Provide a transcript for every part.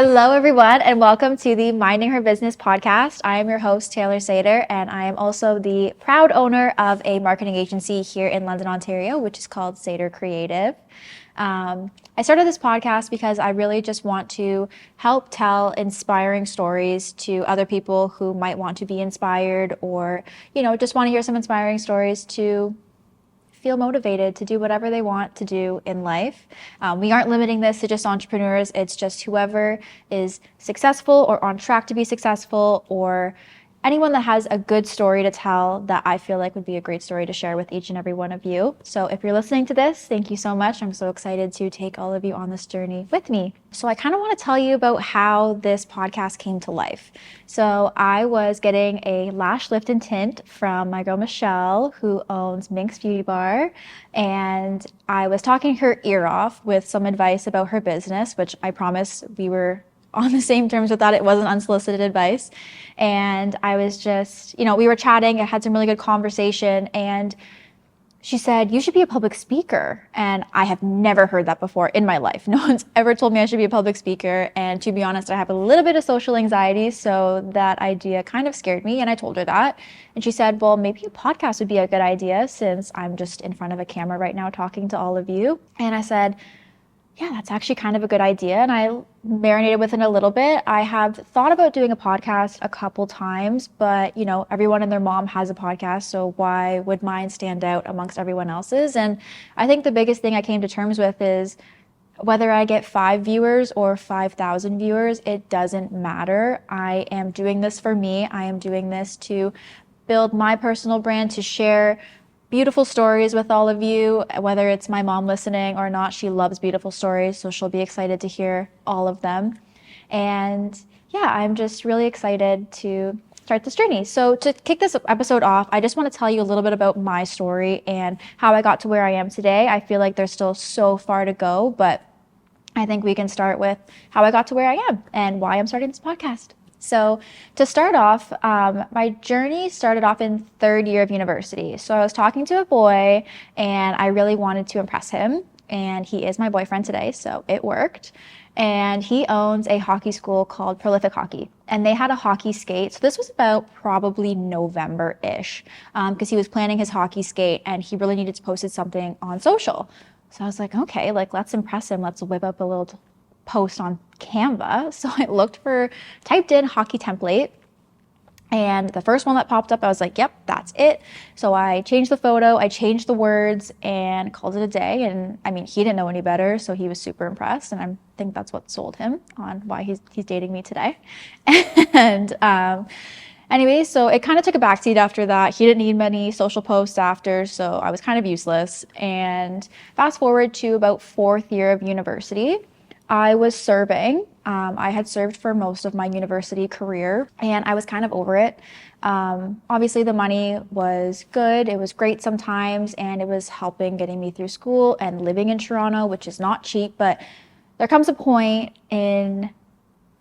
Hello, everyone, and welcome to the Minding Her Business podcast. I am your host, Taylor Sater, and I am also the proud owner of a marketing agency here in London, Ontario, which is called Sater Creative. I started this podcast because I really just want to help tell inspiring stories to other people who might want to be inspired or, just want to hear some inspiring stories to feel motivated to do whatever they want to do in life. We aren't limiting this to just entrepreneurs. It's just whoever is successful or on track to be successful, or anyone that has a good story to tell that I feel like would be a great story to share with each and every one of you. So if you're listening to this, thank you so much. I'm so excited to take all of you on this journey with me. So I kind of want to tell you about how this podcast came to life. So I was getting a lash lift and tint from my girl Michelle, who owns Minx Beauty Bar, and I was talking her ear off with some advice about her business, which I promise we were on the same terms with that. It wasn't unsolicited advice. And I was just, we were chatting. I had some really good conversation. And she said, you should be a public speaker. And I have never heard that before in my life. No one's ever told me I should be a public speaker. And to be honest, I have a little bit of social anxiety. So that idea kind of scared me. And I told her that. And she said, well, maybe a podcast would be a good idea since I'm just in front of a camera right now talking to all of you. And I said, yeah, that's actually kind of a good idea. And I marinated with it a little bit. I have thought about doing a podcast a couple times, but everyone and their mom has a podcast. So why would mine stand out amongst everyone else's? And I think the biggest thing I came to terms with is whether I get 5 viewers or 5,000 viewers, it doesn't matter. I am doing this for me. I am doing this to build my personal brand, to share beautiful stories with all of you, whether it's my mom listening or not. She loves beautiful stories, so she'll be excited to hear all of them. And yeah, I'm just really excited to start this journey. So to kick this episode off, I just want to tell you a little bit about my story and how I got to where I am today. I feel like there's still so far to go, but I think we can start with how I got to where I am and why I'm starting this podcast. So to start off, my journey started off in 3rd year of university. So I was talking to a boy and I really wanted to impress him, and he is my boyfriend today, so it worked. And he owns a hockey school called Prolific Hockey, and they had a hockey skate. So this was about probably November-ish, because he was planning his hockey skate and he really needed to post something on social. So I was like, okay, let's impress him. Let's whip up a little post on Canva. So I typed in hockey template, and the first one that popped up, I was like, yep, that's it. So I changed the photo, I changed the words, and called it a day. And I mean, he didn't know any better, so he was super impressed, and I think that's what sold him on why he's dating me today. And anyway, so it kind of took a backseat after that. He didn't need many social posts after, so I was kind of useless. And fast forward to about 4th year of university, I was serving. I had served for most of my university career, and I was kind of over it. Obviously, the money was good. It was great sometimes, and it was helping getting me through school and living in Toronto, which is not cheap. But there comes a point in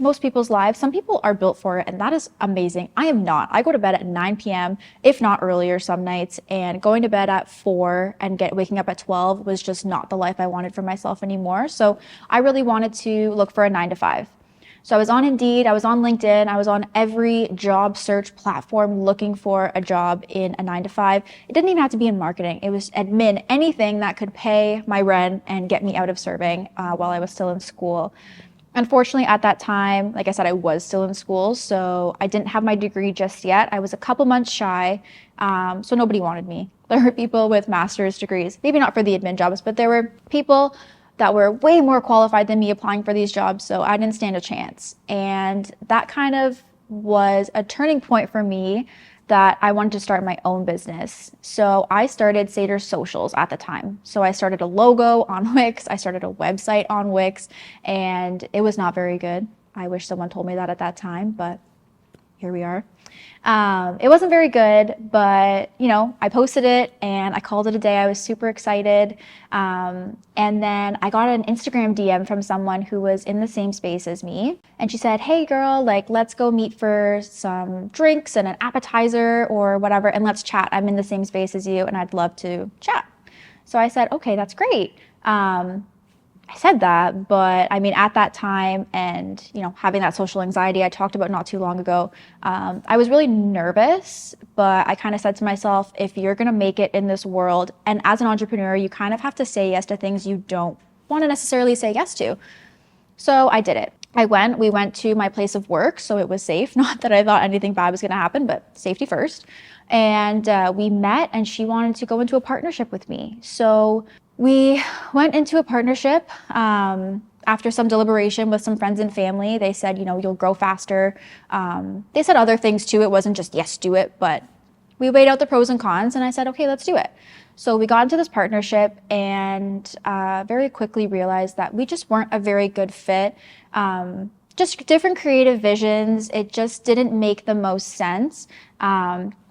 most people's lives, some people are built for it, and that is amazing. I am not. I go to bed at 9 p.m., if not earlier some nights, and going to bed at 4 and waking up at 12 was just not the life I wanted for myself anymore. So I really wanted to look for a 9 to 5. So I was on Indeed, I was on LinkedIn, I was on every job search platform looking for a job in a 9 to 5. It didn't even have to be in marketing. It was admin, anything that could pay my rent and get me out of serving while I was still in school. Unfortunately, at that time, like I said, I was still in school, so I didn't have my degree just yet. I was a couple months shy, so nobody wanted me. There were people with master's degrees, maybe not for the admin jobs, but there were people that were way more qualified than me applying for these jobs, so I didn't stand a chance. And that kind of was a turning point for me that I wanted to start my own business. So I started Sater Socials at the time. So I started a logo on Wix, I started a website on Wix, and it was not very good. I wish someone told me that at that time, but here we are. It wasn't very good, but I posted it and I called it a day. I was super excited. And then I got an Instagram DM from someone who was in the same space as me. And she said, hey girl, let's go meet for some drinks and an appetizer or whatever, and let's chat. I'm in the same space as you and I'd love to chat. So I said, okay, that's great. I said that, but I mean, at that time and, having that social anxiety I talked about not too long ago, I was really nervous, but I kind of said to myself, if you're going to make it in this world, and as an entrepreneur, you kind of have to say yes to things you don't want to necessarily say yes to. So I did it. We went to my place of work, so it was safe. Not that I thought anything bad was going to happen, but safety first. And we met, and she wanted to go into a partnership with me. So we went into a partnership. After some deliberation with some friends and family, they said, you'll grow faster. They said other things too. It wasn't just, yes, do it, but we weighed out the pros and cons, and I said, okay, let's do it. So we got into this partnership and very quickly realized that we just weren't a very good fit. Just different creative visions. It just didn't make the most sense.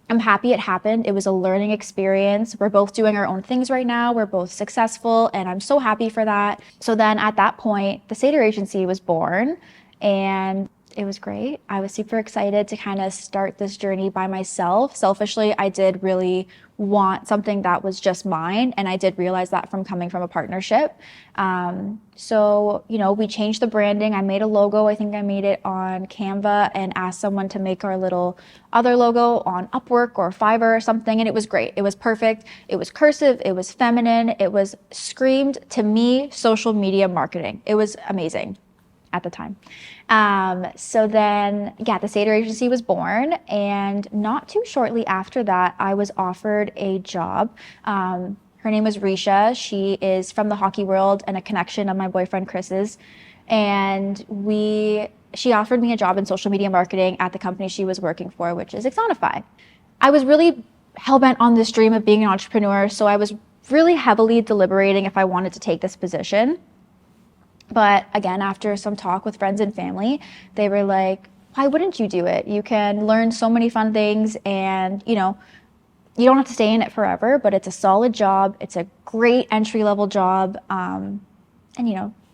I'm happy it happened. It was a learning experience. We're both doing our own things right now. We're both successful, and I'm so happy for that. So then at that point, the Satyr Agency was born, and it was great. I was super excited to kind of start this journey by myself. Selfishly, I did really want something that was just mine, and I did realize that from coming from a partnership. So, we changed the branding. I made a logo. I think I made it on Canva and asked someone to make our little other logo on Upwork or Fiverr or something, and it was great. It was perfect. It was cursive. It was feminine. It was screamed to me social media marketing. It was amazing at the time. So then, the Satyr Agency was born, and not too shortly after that, I was offered a job. Her name was Risha. She is from the hockey world and a connection of my boyfriend Chris's. And she offered me a job in social media marketing at the company she was working for, which is Exonify. I was really hell-bent on this dream of being an entrepreneur, so I was really heavily deliberating if I wanted to take this position. But again, after some talk with friends and family, they were like, why wouldn't you do it? You can learn so many fun things, and you don't have to stay in it forever, but it's a solid job. It's a great entry-level job. And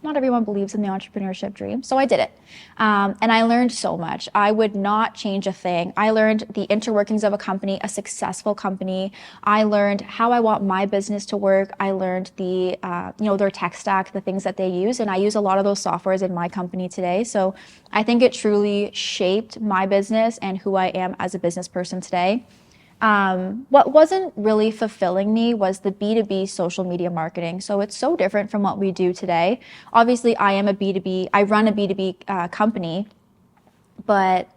not everyone believes in the entrepreneurship dream. So I did it. And I learned so much. I would not change a thing. I learned the interworkings of a company, a successful company. I learned how I want my business to work. I learned their tech stack, the things that they use. And I use a lot of those softwares in my company today. So I think it truly shaped my business and who I am as a business person today. What wasn't really fulfilling me was the B2B social media marketing. So it's so different from what we do today. Obviously, I run a B2B company, but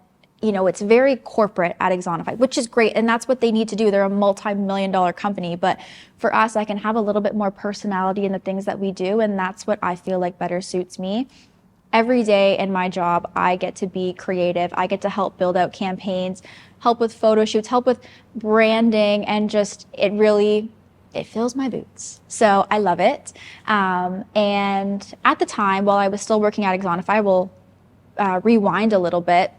it's very corporate at Exonify, which is great. And that's what they need to do. They're a multi-million-dollar company. But for us, I can have a little bit more personality in the things that we do. And that's what I feel like better suits me. Every day in my job, I get to be creative. I get to help build out campaigns, help with photo shoots, help with branding, and just it fills my boots. So I love it. And at the time, while I was still working at Exonify, we'll rewind a little bit.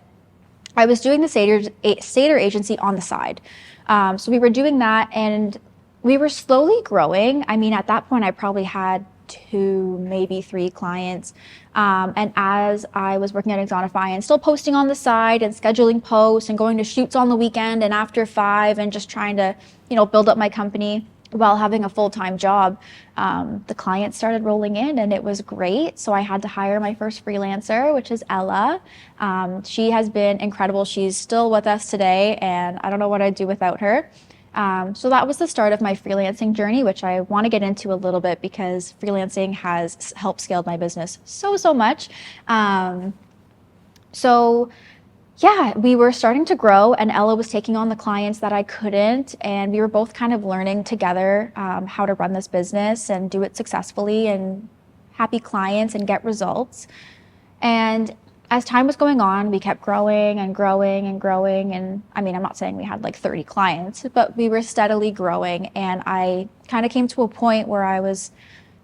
I was doing the Satyr Agency on the side. So we were doing that, and we were slowly growing. I mean, at that point, I probably had 2, maybe 3 clients. And as I was working at Exonify and still posting on the side and scheduling posts and going to shoots on the weekend and after 5 and just trying to, build up my company while having a full-time job, the clients started rolling in, and it was great. So I had to hire my first freelancer, which is Ella. She has been incredible. She's still with us today, and I don't know what I'd do without her. So that was the start of my freelancing journey, which I want to get into a little bit because freelancing has helped scale my business so much. We were starting to grow, and Ella was taking on the clients that I couldn't, and we were both kind of learning together how to run this business and do it successfully and happy clients and get results. And as time was going on, we kept growing and growing and growing. And I mean, I'm not saying we had like 30 clients, but we were steadily growing. And I kind of came to a point where I was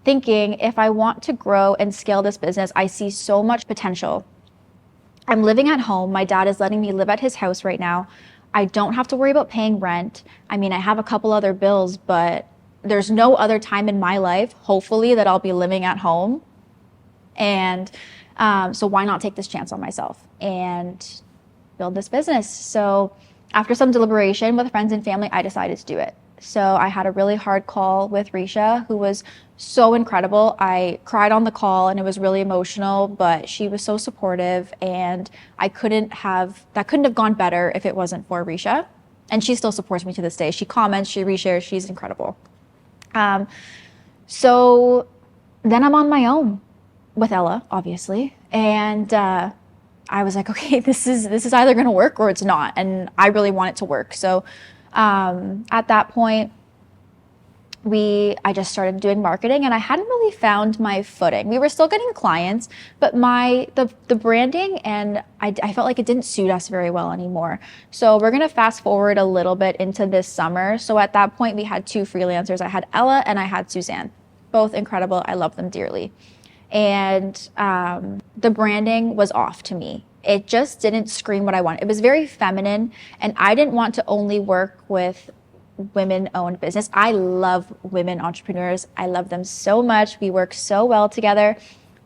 thinking, if I want to grow and scale this business, I see so much potential. I'm living at home. My dad is letting me live at his house right now. I don't have to worry about paying rent. I mean, I have a couple other bills, but there's no other time in my life, hopefully, that I'll be living at home. And so why not take this chance on myself and build this business? So after some deliberation with friends and family, I decided to do it. So I had a really hard call with Risha, who was so incredible. I cried on the call and it was really emotional, but she was so supportive, and that couldn't have gone better if it wasn't for Risha. And she still supports me to this day. She comments, she reshares, she's incredible. So then I'm on my own with Ella, obviously. And I was like, okay, this is either going to work or it's not. And I really want it to work. So at that point, I just started doing marketing, and I hadn't really found my footing. We were still getting clients, but the branding, and I felt like it didn't suit us very well anymore. So we're gonna fast forward a little bit into this summer. So at that point, we had two freelancers. I had Ella and I had Suzanne, both incredible. I love them dearly. And the branding was off to me. It just didn't scream what I wanted. It was very feminine, and I didn't want to only work with women-owned business. I love women entrepreneurs. I love them so much. We work so well together.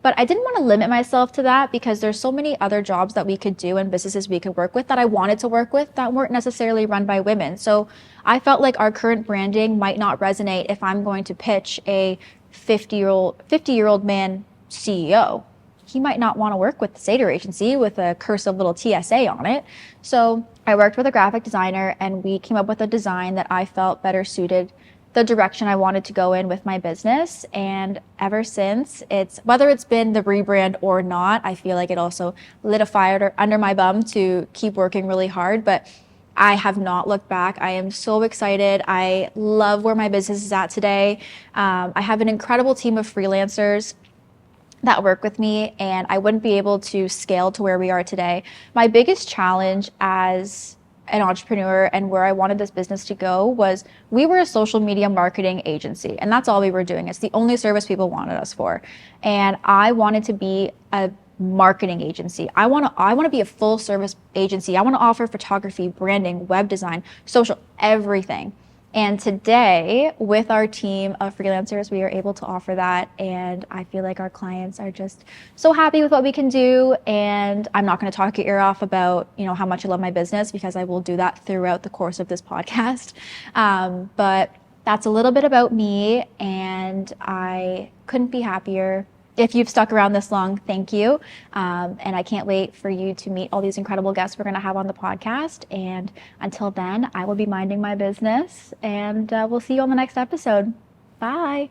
But I didn't want to limit myself to that, because there's so many other jobs that we could do and businesses we could work with that I wanted to work with that weren't necessarily run by women. So I felt like our current branding might not resonate if I'm going to pitch a 50-year-old man CEO. He might not want to work with the Sater agency with a cursive little TSA on it. So I worked with a graphic designer, and we came up with a design that I felt better suited the direction I wanted to go in with my business. And ever since, whether it's been the rebrand or not, I feel like it also lit a fire under my bum to keep working really hard. But I have not looked back. I am so excited. I love where my business is at today. I have an incredible team of freelancers that work with me, and I wouldn't be able to scale to where we are today. My biggest challenge as an entrepreneur and where I wanted this business to go was, we were a social media marketing agency, and that's all we were doing. It's the only service people wanted us for. And I wanted to be a marketing agency. I want to be a full service agency. I want to offer photography, branding, web design, social, everything. And today, with our team of freelancers, we are able to offer that. And I feel like our clients are just so happy with what we can do. And I'm not going to talk your ear off about, how much I love my business, because I will do that throughout the course of this podcast. But that's a little bit about me, and I couldn't be happier. If you've stuck around this long, thank you. And I can't wait for you to meet all these incredible guests we're going to have on the podcast. And until then, I will be minding my business, and we'll see you on the next episode. Bye.